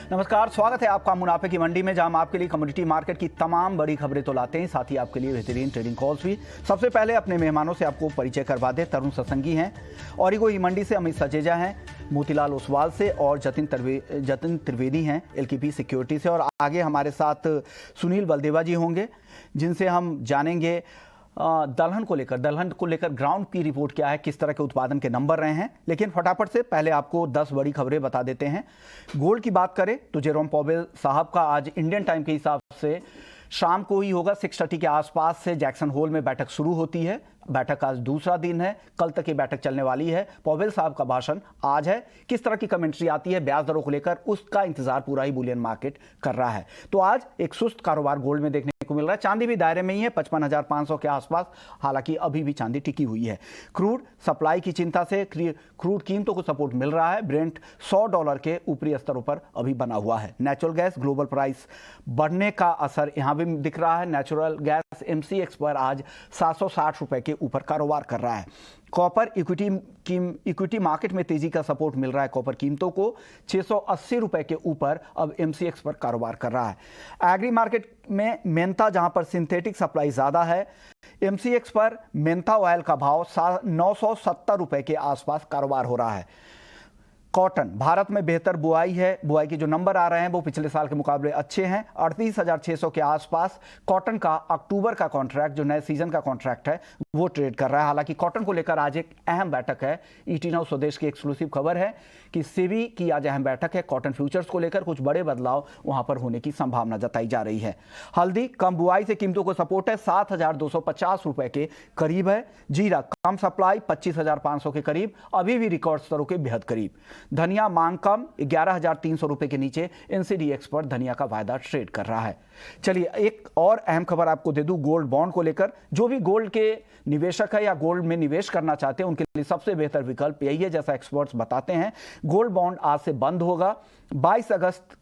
नमस्कार, स्वागत है आपका मुनाफे की मंडी में, जहां हम आपके लिए कमोडिटी मार्केट की तमाम बड़ी खबरें तो लाते हैं, साथ ही आपके लिए बेहतरीन ट्रेडिंग कॉल्स भी। सबसे पहले अपने मेहमानों से आपको परिचय करवा दे। तरुण सत्संगी हैं, ओरिगो ई मंडी से अमित सचेजा हैं, मोतीलाल ओसवाल से और जतिन त्रिवेदी हैं एलकेपी सिक्योरिटी से, और आगे हमारे साथ सुनील बलदेवा जी होंगे, जिनसे हम जानेंगे दलहन को लेकर ग्राउंड की रिपोर्ट क्या है, किस तरह के उत्पादन के नंबर रहे हैं। लेकिन फटाफट से पहले आपको 10 बड़ी खबरें बता देते हैं। गोल्ड की बात करें तो जेरोम पॉवेल साहब का आज इंडियन टाइम के हिसाब से शाम को ही होगा, 6:30 के आसपास से जैक्सन होल में बैठक शुरू होती है। बैठक आज दूसरा दिन है, कल तक ये बैठक चलने वाली है। पॉवेल साहब का भाषण आज है, किस तरह की कमेंट्री आती है ब्याज दरों को लेकर, उसका इंतजार पूरा ही बुलियन मार्केट कर रहा है। तो आज एक सुस्त कारोबार गोल्ड में देखने को मिल रहा है। चांदी भी दायरे में ही है, 55,500 के आसपास, हालांकि अभी भी चांदी टिकी हुई है। क्रूड सप्लाई की चिंता से क्रूड कीमतों को सपोर्ट मिल रहा है। ब्रेंट $100 के ऊपरी स्तरों पर अभी बना हुआ है। नेचुरल गैस ग्लोबल प्राइस बढ़ने का असर यहां भी दिख रहा है। नेचुरल गैस MCX पर आज 760 रुपए के ऊपर कारोबार कर रहा है। कॉपर इक्विटी मार्केट में तेजी का सपोर्ट मिल रहा है। कॉपर कीमतों को 680 रुपए के ऊपर अब MCX पर कारोबार कर रहा है। एग्री मार्केट में मेंथा, जहां पर सिंथेटिक सप्लाई ज्यादा है, MCX पर मेंथा ऑयल का भाव 970 रुपए के आसपास कारोबार हो रहा है। कॉटन, भारत में बेहतर बुआई है। बुआई के जो नंबर आ रहे हैं वो पिछले साल के मुकाबले अच्छे हैं। 38,600 के आसपास कॉटन का अक्टूबर का कॉन्ट्रैक्ट, जो नए सीजन का कॉन्ट्रैक्ट है, वो ट्रेड कर रहा है। हालांकि कॉटन को लेकर आज एक अहम बैठक है। ET Now स्वदेश की एक्सक्लूसिव खबर है कि सेबी की आज अहम बैठक है। कॉटन फ्यूचर्स को लेकर कुछ बड़े बदलाव वहां पर होने की संभावना जताई जा रही है। हल्दी, कम बुआई से कीमतों को सपोर्ट है, 7,250 रुपए के करीब है। जीरा, कम सप्लाई, 25,500 के करीब, अभी भी रिकॉर्ड स्तरों के बेहद करीब। धनिया मांग कम, 11,300 रुपए के नीचे NCDX पर धनिया का वायदा ट्रेड कर रहा है। चलिए एक और अहम खबर आपको दे दूं गोल्ड बॉन्ड को लेकर। जो भी गोल्ड के निवेशक है या गोल्ड में निवेश करना चाहते हैं, उनके लिए सबसे बेहतर विकल्प यही है, जैसा एक्सपर्ट्स बताते हैं। गोल्ड बॉन्ड आज से बंद होगा। 22 अगस्त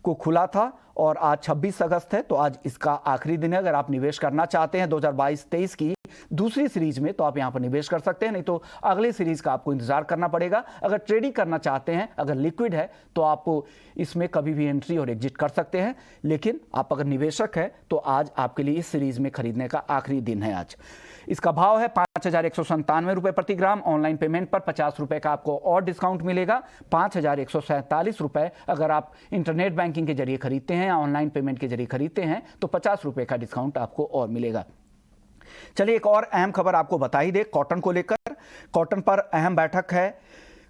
को खुला था और आज 26 अगस्त है, तो आज इसका आखिरी दिन है। अगर आप निवेश करना चाहते हैं 2022-23 की दूसरी सीरीज में, तो आप यहां पर निवेश कर सकते हैं, नहीं तो अगली सीरीज का आपको इंतजार करना पड़ेगा। अगर ट्रेडिंग करना चाहते हैं, अगर लिक्विड है, तो आप इसमें कभी भी एंट्री और एग्जिट कर सकते हैं। लेकिन आप अगर निवेशक है तो आज आपके लिए इस सीरीज में खरीदने का आखिरी दिन है आज। इसका भाव है 5,197 रुपए प्रति ग्राम। ऑनलाइन पेमेंट पर 50 रुपए का आपको और डिस्काउंट मिलेगा। 5,147 रुपए अगर आप इंटरनेट बैंकिंग के जरिए खरीदते हैं या ऑनलाइन पेमेंट के जरिए खरीदते हैं तो 50 रुपए का डिस्काउंट आपको और मिलेगा। चलिए एक और अहम खबर आपको बता ही दे कॉटन को लेकर। कॉटन पर अहम बैठक है।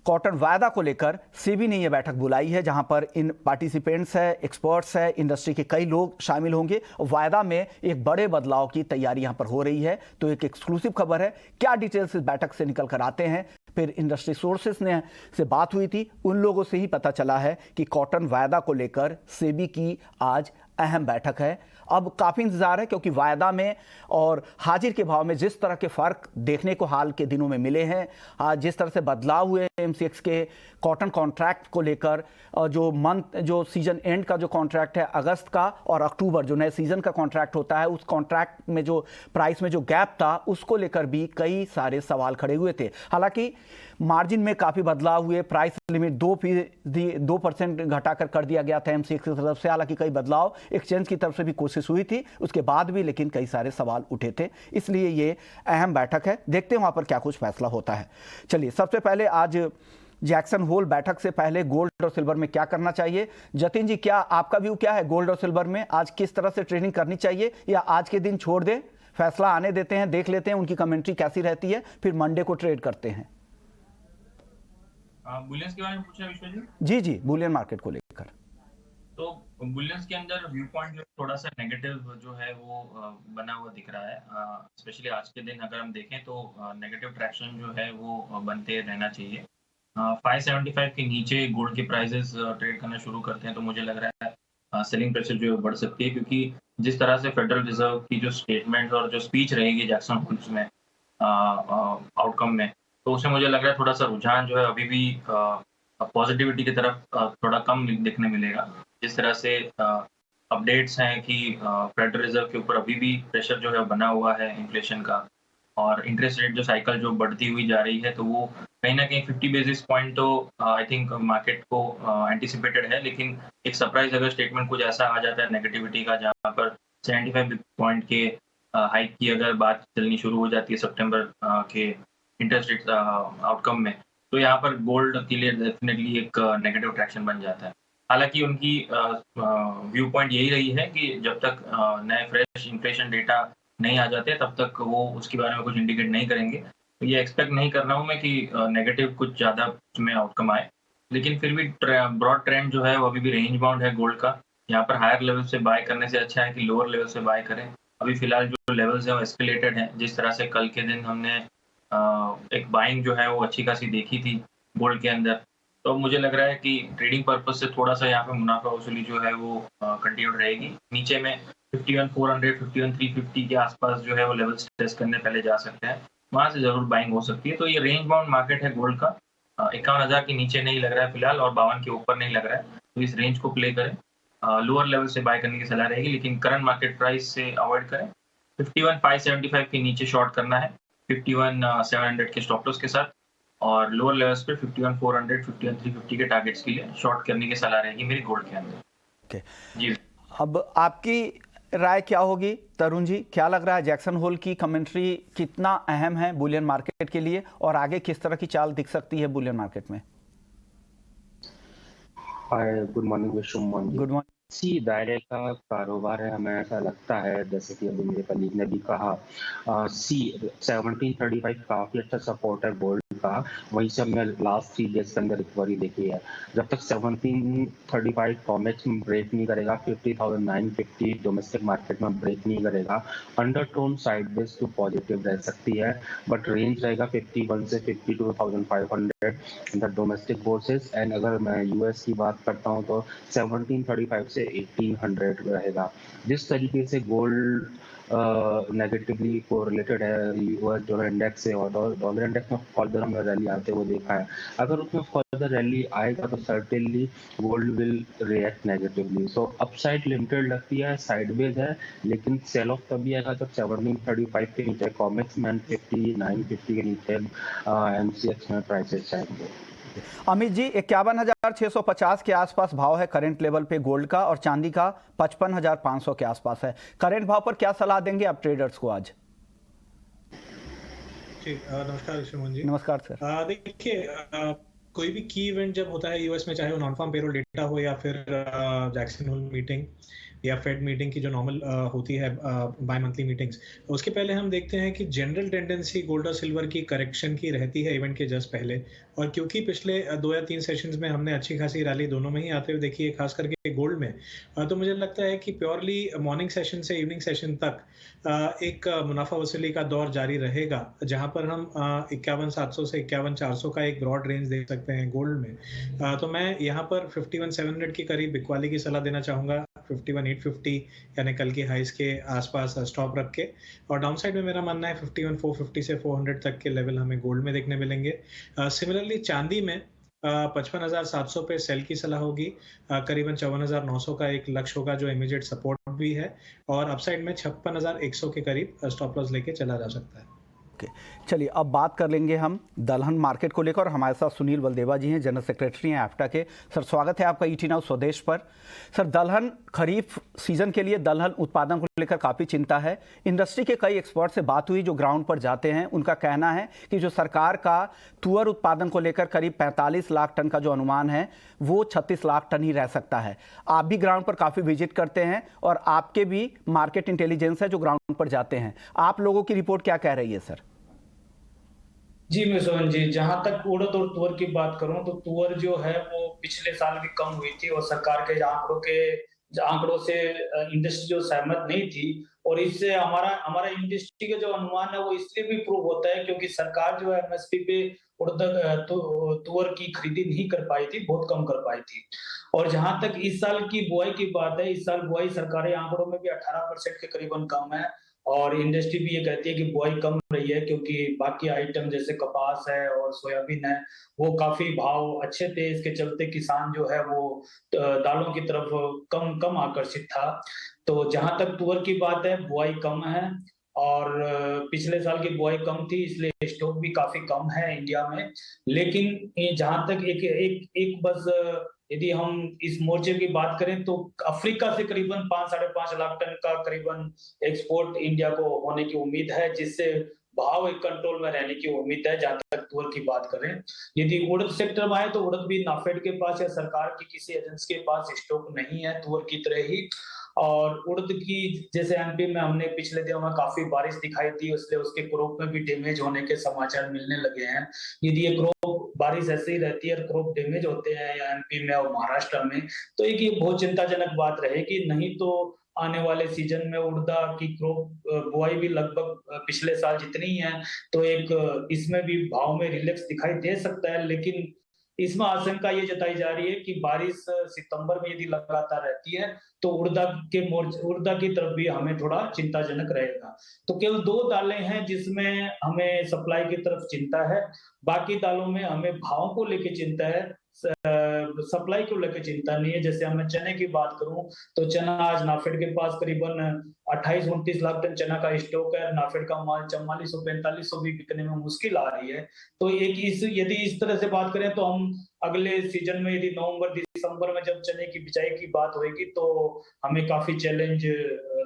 कॉटन वायदा को लेकर सेबी ने यह बैठक बुलाई है, जहां पर इन पार्टिसिपेंट्स है, एक्सपर्ट्स है, इंडस्ट्री के कई लोग शामिल होंगे। वायदा में एक बड़े बदलाव की तैयारी यहां पर हो रही है। तो एक एक्सक्लूसिव खबर है, क्या डिटेल्स इस बैठक से निकल कर आते हैं। फिर इंडस्ट्री सोर्सेस ने से बात हुई थी, उन लोगों से ही पता चला है कि कॉटन वायदा को लेकर सेबी की आज अहम बैठक है। अब काफ़ी इंतजार है, क्योंकि वायदा में और हाजिर के भाव में जिस तरह के फ़र्क देखने को हाल के दिनों में मिले हैं, जिस तरह से बदलाव हुए MCX के कॉटन कॉन्ट्रैक्ट को लेकर, जो सीजन एंड का जो कॉन्ट्रैक्ट है अगस्त का, और अक्टूबर जो नए सीजन का कॉन्ट्रैक्ट होता है, उस कॉन्ट्रैक्ट में जो प्राइस में जो गैप था, उसको लेकर भी कई सारे सवाल खड़े हुए थे। हालांकि मार्जिन में काफ़ी बदलाव हुए। प्राइस लिमिट 2% घटाकर कर दिया गया था MCX की तरफ से। हालांकि कई बदलाव एक्सचेंज की तरफ से भी कोशिश हुई थी उसके बाद भी, लेकिन कई सारे सवाल उठे थे। इसलिए ये अहम बैठक है, देखते हैं वहां पर क्या कुछ फैसला होता है। चलिए सबसे पहले आज जैक्सन होल बैठक से पहले गोल्ड और सिल्वर में क्या करना चाहिए। जतिन जी, क्या आपका व्यू क्या है गोल्ड और सिल्वर में? आज किस तरह से ट्रेडिंग करनी चाहिए, या आज के दिन छोड़ दें, फैसला आने देते हैं, देख लेते हैं उनकी कमेंट्री कैसी रहती है, फिर मंडे को ट्रेड करते हैं? बुलियंस के बारे में पूछा विश्व जी? जी जी, बुलियन मार्केट को लेकर। तो बुलियंस के अंदर व्यू पॉइंट जो थोड़ा सा नेगेटिव जो है वो बना हुआ दिख रहा है। स्पेशली आज के दिन अगर हम देखें तो नेगेटिव ट्रैक्शन जो है वो बनते रहना चाहिए। 575 के नीचे गोल्ड के प्राइसेस ट्रेड करना शुरू करते हैं तो मुझे लग रहा है सेलिंग प्रेशर जो बढ़ सकती है, क्योंकि जिस तरह से फेडरल रिजर्व की जो स्टेटमेंट और जो स्पीच रहेगी जैक्सन होल्स में आउटकम में, तो उसमें मुझे लग रहा है थोड़ा सा रुझान जो है अभी भी पॉजिटिविटी की तरफ थोड़ा कम दिखने मिलेगा। जिस तरह से अपडेट्स हैं कि फेडरल रिजर्व के ऊपर अभी भी प्रेशर जो है बना हुआ है इन्फ्लेशन का, और इंटरेस्ट रेट जो साइकिल जो बढ़ती हुई जा रही है, तो वो कहीं न कहीं 50 बेसिस पॉइंट तो आई थिंक मार्केट को एंटिसिपेटेड है। लेकिन एक सरप्राइज़ अगर स्टेटमेंट कुछ ऐसा आ जाता है नेगेटिविटी का, जहाँ पर 75 पॉइंट के हाइक की अगर बात चलनी शुरू हो जाती है सितंबर के इंटरेस्ट रेट आउटकम में, तो यहाँ पर गोल्ड के लिए डेफिनिटली एक नेगेटिव ट्रैक्शन बन जाता है। हालाँकि उनकी व्यू पॉइंट यही रही है कि जब तक नए फ्रेश इन्फ्लेशन डेटा नहीं आ जाते, तब तक वो उसके बारे में कुछ इंडिकेट नहीं करेंगे। तो ये एक्सपेक्ट नहीं कर रहा हूँ मैं कि नेगेटिव कुछ ज़्यादा उसमें आउटकम आए। लेकिन फिर भी ब्रॉड ट्रेंड जो है वो अभी भी रेंज बाउंड है गोल्ड का। यहाँ पर हायर लेवल से बाय करने से अच्छा है कि लोअर लेवल से बाय करें। अभी फिलहाल जो लेवल्स हैं वो एस्केलेटेड हैं। जिस तरह से कल के दिन हमने एक बाइंग जो है वो अच्छी खासी देखी थी गोल्ड के अंदर। तो मुझे लग रहा है कि ट्रेडिंग पर्पज़ से थोड़ा-सा यहाँ पे मुनाफ़ा वसूली जो है वो कंटिन्यूड रहेगी। नीचे में 51,400, 51,350 के आस-पास जो है वो लेवल्स टेस्ट करने पहले जा सकते हैं। वहाँ से ज़रूर बाइंग हो सकती है। तो ये रेंज बाउंड मार्केट है गोल्ड का। 51,000 के नीचे नहीं लग रहा है फिलहाल और 52 के ऊपर नहीं लग रहा है। तो इस रेंज को प्ले करें। लोअर लेवल से बाय करने की सलाह रहेगी, लेकिन करंट मार्केट प्राइस से अवॉइड करें। 51,575 के नीचे शॉर्ट करना है, 51,700 के स्टॉप लॉस के साथ, और लोअर लेवल्स पे 51,400, 51,350 के टारगेट्स के लिए शॉर्ट करने की सलाह रहेगी मेरी गोल्ड के अंदर। ओके, जी। अब आपकी राय क्या होगी तरुण जी? क्या लग रहा है जैक्सन होल की कमेंट्री कितना अहम है बुलियन मार्केट के लिए, और आगे किस तरह की चाल दिख सकती है बुलियन मार्केट में? Hi, good morning Vishuman ji. Good morning. सी दायरे का कारोबार है, हमें ऐसा लगता है, जैसे कि अभी मेरे कलीग ने भी कहा, सी 1735 काफी अच्छा सपोर्ट है गोल्ड का। वहीं से हमने लास्ट 3 डेज के अंदर रिकवरी देखी है। जब तक 1735 कॉमेक्स में ब्रेक नहीं करेगा, 50,950 डोमेस्टिक मार्केट में ब्रेक नहीं करेगा, अंडरटोन साइडवेज टू पॉजिटिव रह सकती है, बट रेंज रहेगा 51 से 52,500 द डोमेस्टिक फोर्सेस। एंड अगर मैं यूएस की बात करता हूं तो 1735 से 1800 रहेगा। जिस तरीके से गोल्ड नेगेटिवली कोरिलेटेड है यूएस डॉलर इंडेक्स से, और डॉलर इंडेक्स में फर्दर हमने रैली आते हुए देखा है। अगर उसमें फर्दर रैली आएगा तो certainly gold will react negatively. So upside limited लगती है, साइडवेज है, लेकिन सेल ऑफ तभी आएगा जब 1735 के नीचे कॉमेक्स में 5950 के नीचे एमसीएक्स में प्राइसेस जाएंगे। अमित जी, 51,650 के आसपास भाव है करंट लेवल पे गोल्ड का, और चांदी का 55,500 के आसपास है। करंट भाव पर क्या सलाह देंगे आप ट्रेडर्स को आज? जी नमस्कार विश्वमोहन जी। नमस्कार सर। देखिए, कोई भी की इवेंट जब होता है यूएस में, चाहे वो नॉन फार्म पेरोल डेटा हो या फिर जैक्सन होल मीटिंग या फेड मीटिंग की जो नॉर्मल होती है बाय मंथली मीटिंग्स, उसके पहले हम देखते हैं कि जनरल टेंडेंसी गोल्ड और सिल्वर की करेक्शन की रहती है इवेंट के जस्ट पहले। और क्योंकि पिछले 2 या 3 सेशंस में हमने अच्छी खासी रैली दोनों में ही आते हुए देखी है, खास करके गोल्ड में, तो मुझे लगता है कि प्योरली मॉर्निंग सेशन से इवनिंग सेशन तक एक मुनाफा वसूली का दौर जारी रहेगा, जहां पर हम 51,700 से 51,400 का एक ब्रॉड रेंज देख सकते हैं गोल्ड में। तो मैं यहाँ पर 51,700 के करीब बिकवाली की सलाह देना चाहूंगा, 51,850 यानी कल की हाइस के आसपास स्टॉप रख के। और डाउन साइड में मेरा मानना है 51,450 से 400 तक के लेवल हमें गोल्ड में देखने मिलेंगे। सिमिलरली चांदी में 55,700 पे सेल की सलाह होगी, करीबन 54,900 का एक लक्ष्य होगा जो इमीडिएट सपोर्ट भी है, और अपसाइड में 56,100 के करीब स्टॉप लॉस लेके चला जा सकता है। ओके, चलिए अब बात कर लेंगे हम दलहन मार्केट को लेकर। हमारे साथ सुनील बलदेवा जी हैं, जनरल सेक्रेटरी हैं एफ्टा के। सर, स्वागत है आपका ईटी नाउ स्वदेश पर। सर, दलहन खरीफ सीजन के लिए दलहन उत्पादन को लेकर काफ़ी चिंता है। इंडस्ट्री के कई एक्सपर्ट से बात हुई जो ग्राउंड पर जाते हैं, उनका कहना है कि जो सरकार का तुअर उत्पादन को लेकर करीब 45 लाख टन का जो अनुमान है वो 36 लाख टन ही रह सकता है। आप भी ग्राउंड पर काफ़ी विजिट करते हैं और आपके भी मार्केट इंटेलिजेंस है जो ग्राउंड पर जाते हैं। आप लोगों की रिपोर्ट क्या कह रही है सर? जी विश्वमोहन जी, जहां तक उड़द और तुअर की बात करूं तो तुअर जो है वो पिछले साल भी कम हुई थी, और सरकार के आंकड़ों से इंडस्ट्री जो सहमत नहीं थी। और इससे हमारा हमारा इंडस्ट्री का जो अनुमान है वो इसलिए भी प्रूव होता है क्योंकि सरकार जो है एमएसपी पे तुअर की खरीदी नहीं कर पाई थी, बहुत कम कर पाई थी। और जहां तक इस साल की बुआई की बात है, इस साल बुआई सरकारी आंकड़ों में भी 18% के करीबन कम है, और इंडस्ट्री भी ये कहती है कि बुआई कम रही है क्योंकि बाकी आइटम जैसे कपास है और सोयाबीन है वो काफी भाव अच्छे थे। इसके चलते किसान जो है वो दालों की तरफ कम आकर्षित था। तो जहां तक तुअर की बात है, बुआई कम है, और पिछले साल की बुआई कम थी, इसलिए स्टॉक भी काफी कम है इंडिया में। लेकिन जहां तक एक एक एक बस यदि हम इस मोर्चे की बात करें तो अफ्रीका से करीबन 5-5.5 लाख टन का करीबन एक्सपोर्ट इंडिया को होने की उम्मीद है, जिससे भाव एक कंट्रोल में रहने की उम्मीद है। जहां तक तुअर की बात करें, यदि उड़द सेक्टर में आए तो उड़द भी नाफेड के पास या सरकार की किसी एजेंसी के पास स्टॉक नहीं है तुअर की तरह ही। और उड़द की जैसे एमपी में हमने पिछले दिनों में काफी बारिश दिखाई दी, इसलिए उसके क्रॉप में भी डैमेज होने के समाचार मिलने लगे हैं। यदि ये क्रॉप बारिश ऐसे ही रहती है और क्रॉप डैमेज होते हैं या एमपी में और महाराष्ट्र में, तो एक ये बहुत चिंताजनक बात रहेगी। नहीं तो आने वाले सीजन में उड़दा की क्रॉप बुआई भी लगभग पिछले साल जितनी ही है, तो एक इसमें भी भाव में रिलैक्स दिखाई दे सकता है। लेकिन इसमें आशंका ये जताई जा रही है कि बारिश सितंबर में यदि लगातार रहती है तो उड़दा की तरफ भी हमें थोड़ा चिंताजनक रहेगा। तो केवल 2 दालें हैं जिसमें हमें सप्लाई की तरफ चिंता है, बाकी दालों में हमें भाव को लेके चिंता है, सप्लाई को लेकर चिंता नहीं है। जैसे मैं चने की बात करूं तो चना आज नाफेड के पास करीबन 28-29 लाख टन चना का स्टॉक है। नाफेड का माल 4400-4500 भी बिकने में मुश्किल आ रही है। तो एक यदि इस तरह से बात करें तो हम अगले सीजन में यदि नवंबर दिसंबर में जब चने की बिजाई की बात होगी तो हमें काफी चैलेंज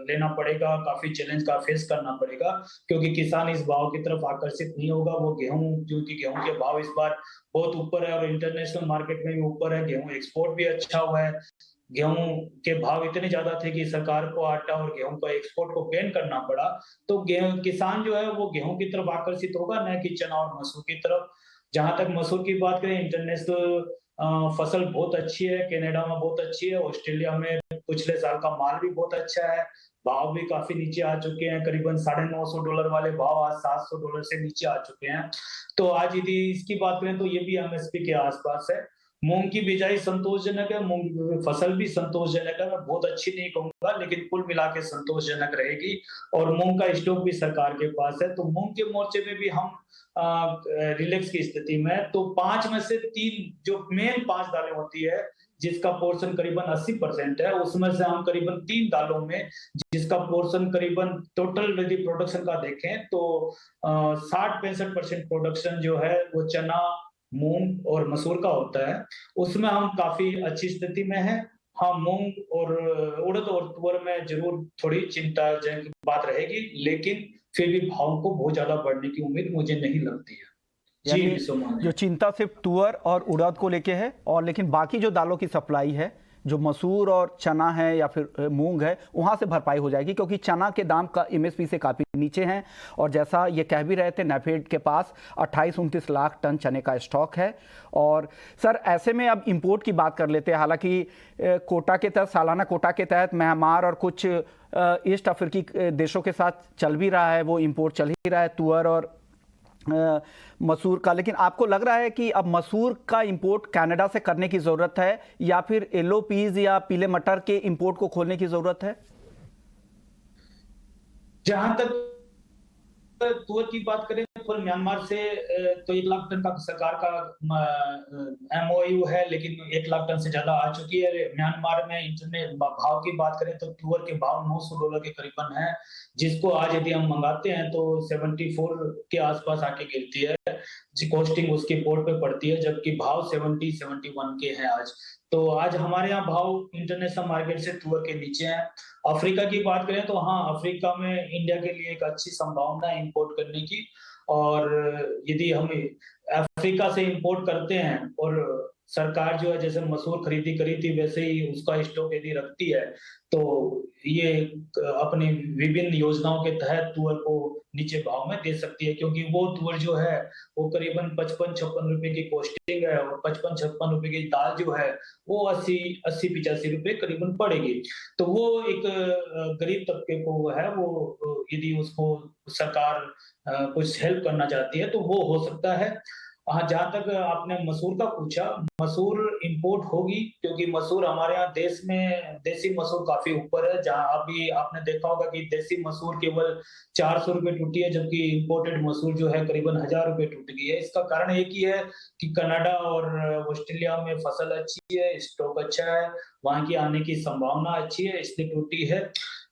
लेना पड़ेगा, काफी चैलेंज का फेस करना पड़ेगा, क्योंकि किसान इस भाव की तरफ आकर्षित नहीं होगा। वो गेहूं, क्योंकि गेहूं के भाव इस बार बहुत ऊपर है और इंटरनेशनल मार्केट में भी ऊपर है। गेहूं एक्सपोर्ट भी अच्छा हुआ है। गेहूं के भाव इतने ज्यादा थे कि सरकार को आटा और गेहूं का एक्सपोर्ट को बैन करना पड़ा। तो गेहूं किसान जो है वो गेहूं की तरफ आकर्षित होगा, न कि चना और मसूर की तरफ। जहां तक मसूर की बात करें, इंटरनेशनल फसल बहुत अच्छी है, कनाडा में बहुत अच्छी है, ऑस्ट्रेलिया में पिछले साल का माल भी बहुत अच्छा है। भाव भी काफी नीचे आ चुके हैं, करीबन $950 वाले भाव आज $700 से नीचे आ चुके हैं। तो आज यदि इसकी बात करें तो ये भी एमएसपी के आसपास है। मूंग की बिजाई संतोषजनक है, मूंग की फसल भी संतोषजनक है। मैं बहुत अच्छी नहीं कहूंगा, लेकिन कुल मिला के संतोषजनक रहेगी। और मूंग का स्टॉक भी सरकार के पास है, तो मूंग के मोर्चे में भी हम रिलैक्स की स्थिति में है। तो 5 में से 3 जो मेन 5 दालें होती है जिसका पोर्शन करीबन 80% है, उसमें से हम करीबन 3 दालों में जिसका पोर्शन करीबन टोटल यदि प्रोडक्शन का देखें तो 60-65% प्रोडक्शन जो है वो चना, मूंग और मसूर का होता है। उसमें हम काफी अच्छी स्थिति में है। हाँ, मूंग और उड़द और तुअर में जरूर थोड़ी चिंताजनक बात रहेगी, लेकिन फिर भी भाव को बहुत ज्यादा बढ़ने की उम्मीद मुझे नहीं लगती है। जी यानी विश्वमान जो चिंता सिर्फ तुअर और उड़द को लेके है, और लेकिन बाकी जो दालों की सप्लाई है, जो मसूर और चना है या फिर मूंग है, वहाँ से भरपाई हो जाएगी, क्योंकि चना के दाम का एमएसपी से काफ़ी नीचे हैं। और जैसा ये कह भी रहे थे, नाफेड के पास 28-29 लाख टन चने का स्टॉक है। और सर, ऐसे में अब इंपोर्ट की बात कर लेते हैं। हालांकि कोटा के तहत, सालाना कोटा के तहत म्यांमार और कुछ ईस्ट अफ्रीकी देशों के साथ चल भी रहा है, वो इंपोर्ट चल ही रहा है तुअर और मसूर का। लेकिन आपको लग रहा है कि अब मसूर का इंपोर्ट कनाडा से करने की जरूरत है, या फिर येलो पीज या पीले मटर के इंपोर्ट को खोलने की जरूरत है? जहां तक तुअर की बात करें तो म्यांमार से तो 1 लाख टन का सरकार का एमओयू है, लेकिन 1 लाख टन से ज्यादा आ चुकी है। म्यांमार में इंटरनेट भाव की बात करें तो तुअर के भाव $900 के करीबन है, जिसको आज यदि हम मंगाते हैं तो 74 के आसपास आके गिरती है। कॉस्टिंग उसके बोर्ड पे पड़ती है, जबकि भाव 70-71 के हैं आज। तो आज हमारे यहाँ भाव इंटरनेशनल मार्केट से तुअर के नीचे हैं। अफ्रीका की बात करें तो हाँ, अफ्रीका में इंडिया के लिए एक अच्छी संभावना है इंपोर्ट करने की। और यदि हम अफ्रीका से इंपोर्ट करते हैं और सरकार जो है जैसे मसूर खरीदी करी थी वैसे ही उसका स्टॉक यदि रखती है, तो ये अपनी विभिन्न योजनाओं के तहत तुअर को नीचे भाव में दे सकती है, क्योंकि वो तुअर जो है वो करीबन 55-56 रुपए की कॉस्टिंग है, और 55-56 रुपए की दाल जो है वो 80-85 रुपए करीबन पड़ेगी। तो वो एक गरीब तबके को है, वो यदि उसको सरकार कुछ हेल्प करना चाहती है तो वो हो सकता है। हाँ, जहाँ तक आपने मसूर का पूछा, मसूर इंपोर्ट होगी क्योंकि मसूर हमारे यहाँ देश में देसी मसूर काफी ऊपर है। जहाँ अभी आपने देखा होगा कि देसी मसूर केवल 400 रुपए टूटी है, जबकि इंपोर्टेड मसूर जो है करीबन 1000 रुपए टूट गई है। इसका कारण एक ही है कि कनाडा और ऑस्ट्रेलिया में फसल अच्छी है, स्टॉक अच्छा है, वहां की आने की संभावना अच्छी है, इसलिए टूटी है।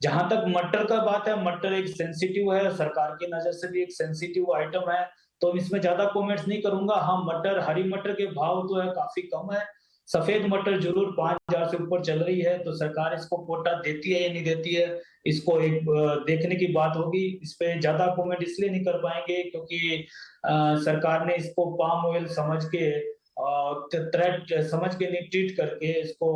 जहां तक मटर का बात है, मटर एक सेंसिटिव है, सरकार की नजर से भी एक सेंसिटिव आइटम है, तो इसमें ज्यादा कमेंट्स नहीं करूंगा। हाँ, मटर, हरी मटर के भाव तो है काफी कम है। सफेद मटर जरूर 5000 से ऊपर चल रही है, तो सरकार इसको कोटा देती है या नहीं देती है, इसको एक देखने की बात होगी। इस पे ज्यादा कमेंट इसलिए नहीं कर पाएंगे क्योंकि सरकार ने इसको पाम ऑयल समझ के थ्रेट समझ के नहीं, ट्रीट करके इसको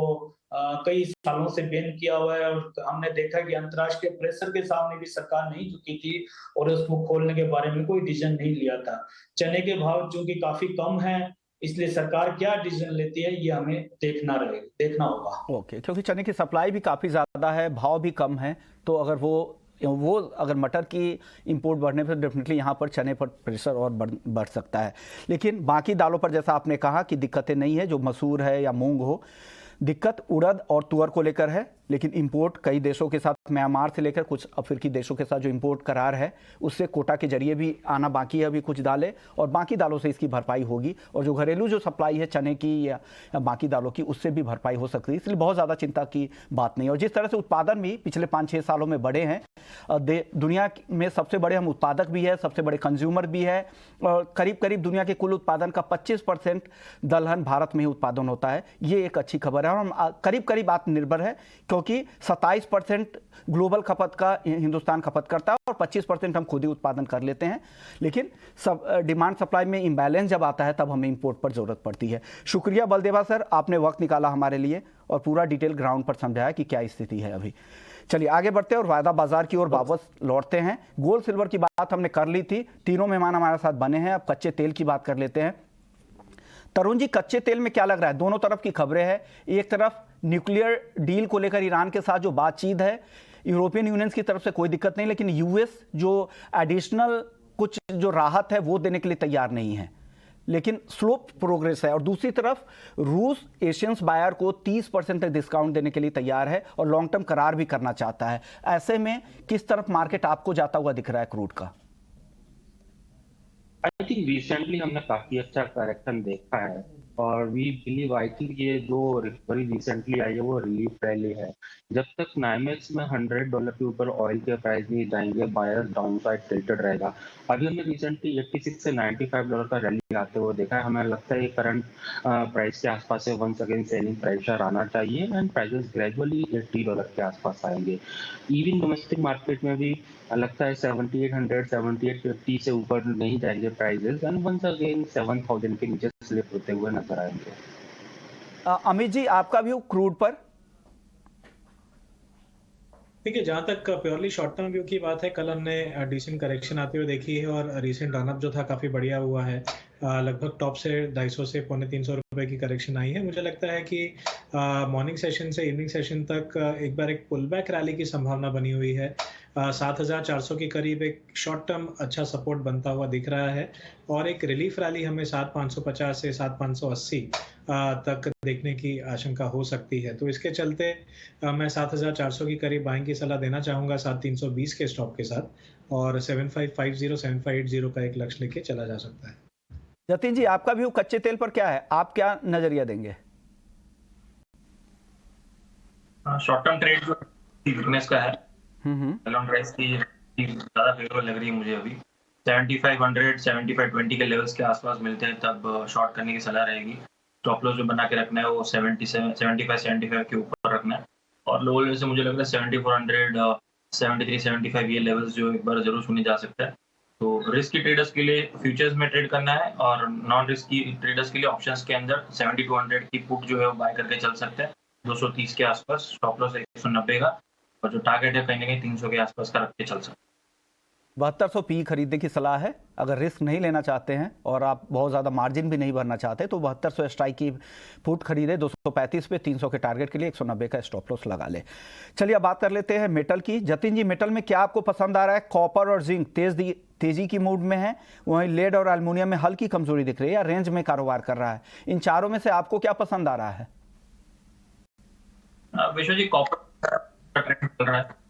कई सालों से बैन किया हुआ है। और हमने देखा कि अंतर्राष्ट्रीय प्रेशर के सामने भी सरकार नहीं झुकी थी और उसको खोलने के बारे में कोई डिसीजन नहीं लिया था। चने के भाव चूंकि काफी कम है, इसलिए सरकार क्या डिसीजन लेती है ये हमें देखना होगा। ओके, क्योंकि चने की सप्लाई भी काफ़ी ज़्यादा है, भाव भी कम है, तो अगर वो अगर मटर की इंपोर्ट बढ़ने पर डेफिनेटली यहाँ पर चने पर प्रेशर और बढ़ सकता है। लेकिन बाकी दालों पर जैसा आपने कहा कि दिक्कतें नहीं है, जो मसूर है या मूंग हो, दिक्कत उड़द और तुअर को लेकर है। लेकिन इंपोर्ट कई देशों के साथ, म्यांमार से लेकर कुछ अफ्रीकी देशों के साथ जो इंपोर्ट करार है, उससे कोटा के जरिए भी आना बाकी है अभी कुछ दालें, और बाकी दालों से इसकी भरपाई होगी। और जो घरेलू जो सप्लाई है चने की या बाकी दालों की, उससे भी भरपाई हो सकती है, इसलिए बहुत ज़्यादा चिंता की बात नहीं है। और जिस तरह से उत्पादन भी पिछले 5-6 सालों में बढ़े हैं, दुनिया में सबसे बड़े हम उत्पादक भी है, सबसे बड़े कंज्यूमर भी है, और करीब करीब दुनिया के कुल उत्पादन का 25% दलहन भारत में ही उत्पादन होता है। ये एक अच्छी खबर है। और हम करीब करीब आत्मनिर्भर है, क्योंकि 27% ग्लोबल खपत का हिंदुस्तान खपत करता है और 25% हम खुद ही उत्पादन कर लेते हैं। लेकिन सब डिमांड सप्लाई में इम्बैलेंस जब आता है, तब हमें इंपोर्ट पर जरूरत पड़ती है। शुक्रिया बलदेवा सर, आपने वक्त निकाला हमारे लिए और पूरा डिटेल ग्राउंड पर समझाया कि क्या स्थिति है अभी। चलिए आगे बढ़ते हैं और वायदा बाजार की ओर वापस लौटते हैं। गोल्ड सिल्वर की बात हमने कर ली थी, तीनों मेहमान हमारे साथ बने हैं। अब कच्चे तेल की बात कर लेते हैं। तरुण जी, कच्चे तेल में क्या लग रहा है? दोनों तरफ की खबरें हैं। एक तरफ न्यूक्लियर डील को लेकर ईरान के साथ जो बातचीत है, यूरोपियन यूनियन की तरफ से कोई दिक्कत नहीं, लेकिन यूएस जो एडिशनल कुछ जो राहत है वो देने के लिए तैयार नहीं है, लेकिन स्लो प्रोग्रेस है। और दूसरी तरफ रूस एशियंस बायर को 30% तक डिस्काउंट देने के लिए तैयार है और लॉन्ग टर्म करार भी करना चाहता है। ऐसे में किस तरफ मार्केट आपको जाता हुआ दिख रहा है क्रूड का? आई थिंक रिसेंटली हमने काफी अच्छा करेक्शन देखा है और वी बिलीव, आई थिंक ये जो रिकवरी रिसेंटली आई है वो रिलीफ रैली है। जब तक नाइमेक्स में $100 के ऊपर ऑयल के प्राइस नहीं जाएंगे, बायर्स डाउन साइड टिल्टेड रहेगा। अभी हमने रिसेंटली 86 से $95 का रैली आते हुए देखा है। हमें लगता है ये करंट प्राइस के आसपास से वंस अगेन सेलिंग प्रेशर आना चाहिए एंड प्राइसेस ग्रेजुअली $80 के आसपास आएंगे। इवन डोमेस्टिक मार्केट में भी लगता है 7800 7850 से ऊपर नहीं जाएंगे प्राइसेस एंड वंस अगेन 7000 के नीचे स्लिप होते हुए नजर आएंगे। अमित जी, आपका व्यू क्रूड पर? देखिए, जहाँ तक प्योरली शॉर्ट टर्म व्यू की बात है, कल हमने डिसेंट करेक्शन आते हुए देखी है और रिसेंट रनअप जो था काफी बढ़िया हुआ है। लगभग टॉप से 250 से 350 रुपए की करेक्शन आई है। मुझे लगता है कि मॉर्निंग सेशन से इवनिंग सेशन तक एक बार एक पुल बैक रैली की संभावना बनी हुई है। 7400 के करीब एक शॉर्ट टर्म अच्छा सपोर्ट बनता हुआ दिख रहा है और एक रिलीफ रैली हमें 7550 से 7580 तक देखने की आशंका हो सकती है। तो इसके चलते मैं 7400 की करीब बाइंग की सलाह देना चाहूंगा 7320 के स्टॉप के साथ, और 7550 7580 का एक लक्ष्य लेके चला जा सकता है। जतिन जी, आपका व्यू कच्चे तेल पर क्या है? आप क्या नजरिया देंगे? शॉर्ट टर्म ट्रेड जो वीकनेस का है, लॉन्ग प्राइस की ज्यादा फेवरेबल लग रही है मुझे। अभी 7500 7520 के लेवल्स के आसपास मिलते हैं तब शॉर्ट करने की सलाह रहेगी। स्टॉप लॉस जो बना के रखना है वो 75 के ऊपर रखना है, और लो लेवल से मुझे लगता है 7400 73 75 ये लेवल्स जो एक बार जरूर सुनी जा सकता है। तो रिस्की ट्रेडर्स के लिए फ्यूचर्स में ट्रेड करना है और नॉन रिस्की ट्रेडर्स के लिए ऑप्शंस के अंदर 7200 की पुट जो है वो बाय करके चल सकते हैं 230 के आसपास। स्टॉप लॉस 190 का, और जो टारगेट है कहीं ना कहीं 300 के आसपास का रख के चल सकते हैं। 7200 पी खरीदने की सलाह है। अगर रिस्क नहीं लेना चाहते हैं और आप बहुत ज़्यादा मार्जिन भी नहीं भरना चाहते तो 7200 स्ट्राइक की पुट खरीदे 235 पे 300 के टारगेट के लिए 190 का स्टॉप लॉस लगा ले। चलिए अब बात कर लेते हैं मेटल की। जतिन जी, मेटल में क्या आपको पसंद आ रहा है? कॉपर और जिंक तेजी की मूड में है, वहीं लेड और एल्युमिनियम में हल्की कमजोरी दिख रही है या रेंज में कारोबार कर रहा है। इन चारों में से आपको क्या पसंद आ रहा है? विश्व जी, कॉपर का ट्रेंड चल रहा है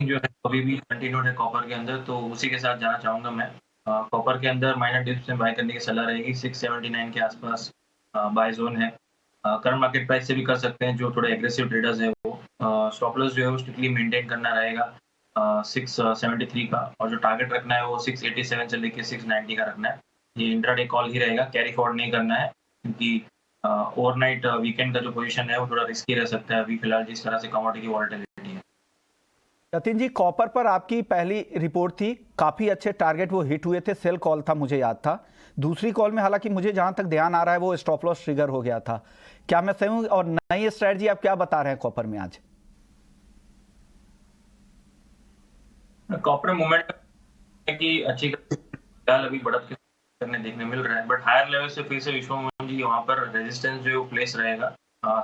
जो है अभी भी कंटिन्यूड है कॉपर के अंदर, तो उसी के साथ जाना चाहूंगा मैं। कॉपर के अंदर माइनर डिप्स में बाय करने की सलाह रहेगी। 679 के आसपास बाय जोन है। करंट मार्केट प्राइस से भी कर सकते हैं जो थोड़े एग्रेसिव ट्रेडर्स है वो। स्टॉप लॉस जो है वो स्ट्रिक्टली मेंटेन करना रहेगा 673 का, और जो टारगेट रखना है वो 687 से लेके 690 का रखना है। ये इंट्राडे कॉल ही रहेगा, कैरी फॉरवर्ड नहीं करना है, क्योंकि ओवरनाइट वीकेंड का जो पोजीशन है वो थोड़ा रिस्की रह सकता है अभी फिलहाल जिस तरह से कमोडिटी की वॉलेटिलिटी है। जतिन जी, कॉपर पर आपकी पहली रिपोर्ट थी, काफ़ी अच्छे टारगेट वो हिट हुए थे, सेल कॉल था, मुझे याद था। दूसरी कॉल में हालांकि मुझे जहां तक ध्यान आ रहा है वो स्टॉप लॉस ट्रिगर हो गया था। क्या मैं सही हूं? और नई स्ट्रेटजी आप क्या बता रहे हैं कॉपर में आज? कॉपर मूवमेंट की अच्छी फिलहाल अभी बढ़त करने देखने मिल रहा है, बट हायर लेवल से फिर से विश्वमोहन जी वहाँ पर रेजिस्टेंस जो है वो प्लेस रहेगा।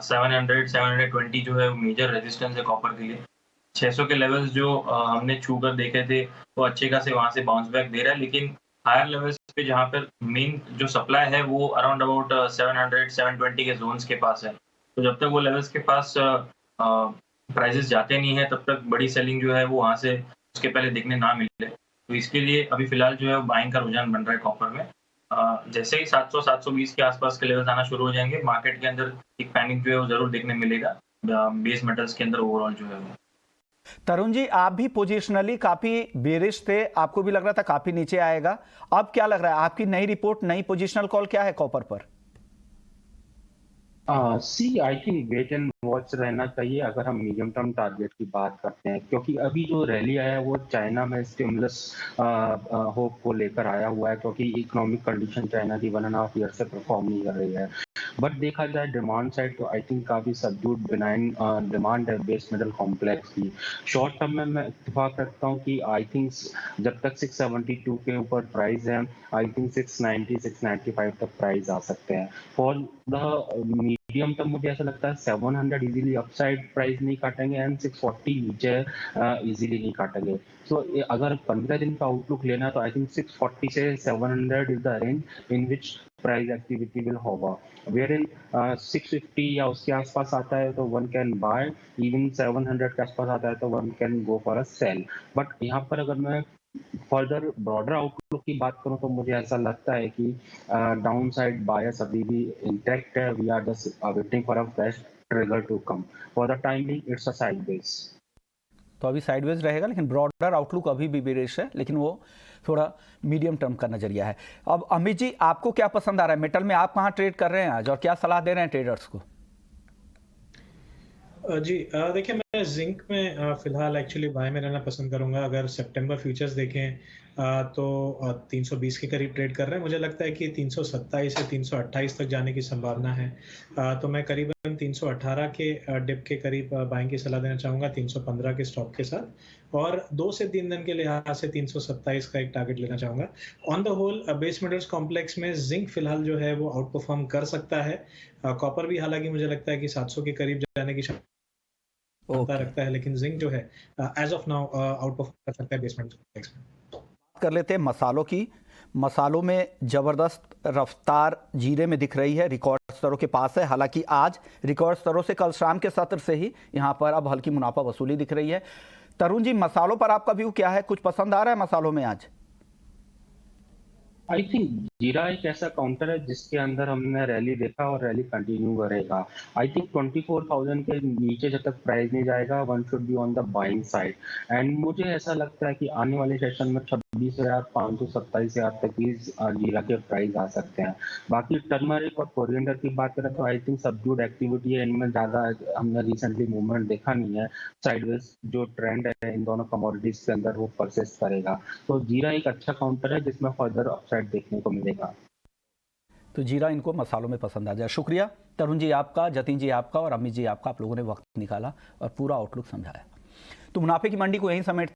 700 720 जो है वो मेजर रेजिस्टेंस है कॉपर के लिए। 600 के लेवल्स जो हमने छू कर देखे थे वो अच्छे खासे वहाँ से बाउंस बैक दे रहा है, लेकिन हायर लेवल्स पे जहाँ पर मेन जो सप्लाई है वो अराउंड अबाउट 700 720 के जोन्स के पास है। तो जब तक वो लेवल्स के पास प्राइसेस जाते नहीं है तब तक बड़ी सेलिंग जो है वो वहाँ से उसके पहले देखने ना मिले। तो इसके लिए अभी फिलहाल जो है बाइंग का रुझान बन रहा है कॉपर में। जैसे ही 700 720 के आसपास के लेवल्स आना शुरू हो जाएंगे, मार्केट के अंदर एक पैनिक जो है वो जरूर देखने मिलेगा बेस मेटल्स के अंदर ओवरऑल जो है वो। तरुण जी, आप भी पोजिशनली काफी बेरिश थे, आपको भी लग रहा था काफी नीचे आएगा, अब क्या लग रहा है? आपकी नई रिपोर्ट, नई पोजिशनल कॉल क्या है कॉपर पर? I think wait and watch रहना चाहिए अगर हम मीडियम टर्म टारगेट की बात करते हैं, क्योंकि अभी जो रैली आया है वो चाइना में स्टिमुलस होप को लेकर आया हुआ है, क्योंकि इकोनॉमिक कंडीशन चाइना की 1.5 ईयर से परफॉर्म नहीं कर रही है। बट देखा जाए डिमांड साइड तो आई थिंक काफी सबड्यूड बिनाइन डिमांड है बेस मेटल कॉम्प्लेक्स की। शॉर्ट टर्म में मैं इत्तेफाक रखता हूँ कि आई थिंक जब तक 672 के ऊपर प्राइस है, आई थिंक 690 695 तक प्राइस आ सकते हैं। फॉर द मीडियम टर्म मुझे ऐसा लगता है 700 इजीली अपसाइड प्राइस नहीं काटेंगे एंड 640 नीचे इजीली नहीं काटेंगे। सो अगर 15 दिन का आउटलुक लेना तो आई थिंक 640 से 700 is the range in which price activity will होगा। वेयर 650 या उसके आसपास आता है तो वन कैन बाय, इवन 700 के आसपास आता है तो one can go for a sell. But यहाँ पर अगर मैं फर्दर ब्रॉडर आउटलुक की बात करूं तो मुझे ऐसा लगता है कि डाउन साइड बायस अभी भी इंटैक्ट है। We are just waiting for a fresh trigger to come. For the time being it's a sideways. तो अभी साइडवेज रहेगा, लेकिन ब्रॉडर आउटलुक अभी भी बेरिश है, लेकिन वो थोड़ा मीडियम टर्म का नजरिया है। अब अमित जी, आपको क्या पसंद आ रहा है मेटल में? आप कहाँ ट्रेड कर रहे हैं आज और क्या सलाह दे रहे हैं ट्रेडर्स को? जी देखिए, मैं जिंक में फिलहाल एक्चुअली बाय में रहना पसंद करूंगा। अगर सितंबर फ्यूचर्स देखें तो 320 के करीब ट्रेड कर रहे हैं। मुझे लगता है कि 327 से 328 तक जाने की संभावना है। तो मैं करीबन 318 के डिप के करीब बाइंग की सलाह देना चाहूंगा 315 के स्टॉप के साथ, और 2 से 3 दिन के लिहाज से 327 का एक टारगेट लेना चाहूंगा। On the whole base metals complex में जिंक फिलहाल जो है वो आउट परफॉर्म कर सकता है। कॉपर भी हालांकि मुझे लगता है कि 700 के करीब जाने की क्षमता रखता है, लेकिन जिंक जो है as of now outperform कर सकता है बेस मेटल्स कॉम्प्लेक्स में। कर लेते हैं मसालों की। मसालों में जबरदस्त रफ्तार जीरे में दिख रही है, रिकॉर्ड स्तरों के पास है। हालांकि आज रिकॉर्ड स्तरों से कल शाम के सत्र से ही यहां पर अब हल्की मुनाफा वसूली दिख रही है। तरुण जी, मसालों पर आपका व्यू क्या है? कुछ पसंद आ रहा है मसालों में आज? आई थिंक जीरा एक ऐसा काउंटर है जिसके अंदर हमने रैली देखा और रैली कंटिन्यू करेगा। आई थिंक 24,000 के नीचे जब तक प्राइस नहीं जाएगा one should be on the buying side. And मुझे ऐसा लगता है कि आने वाले सेशन में 26,500 27,000 तक ही जीरा के प्राइस आ सकते हैं। बाकी टर्मरिक और कोरिएंडर की बात करें तो आई थिंक सबड्यूड एक्टिविटी है, इनमें ज्यादा हमने रिसेंटली मूवमेंट देखा नहीं है। साइडवेज जो ट्रेंड है इन दोनों कमोडिटीज के अंदर वो परसिस्ट करेगा। तो जीरा एक अच्छा काउंटर है जिसमें फर्दर अपसाइड देखने को मिलेगा। तो जीरा इनको मसालों में पसंद आ जाए। शुक्रिया तरुण जी आपका, जतिन जी आपका और अमित जी आपका, आप लोगों ने वक्त निकाला और पूरा आउटलुक समझाया। तो मुनाफे की मंडी को यहीं समेट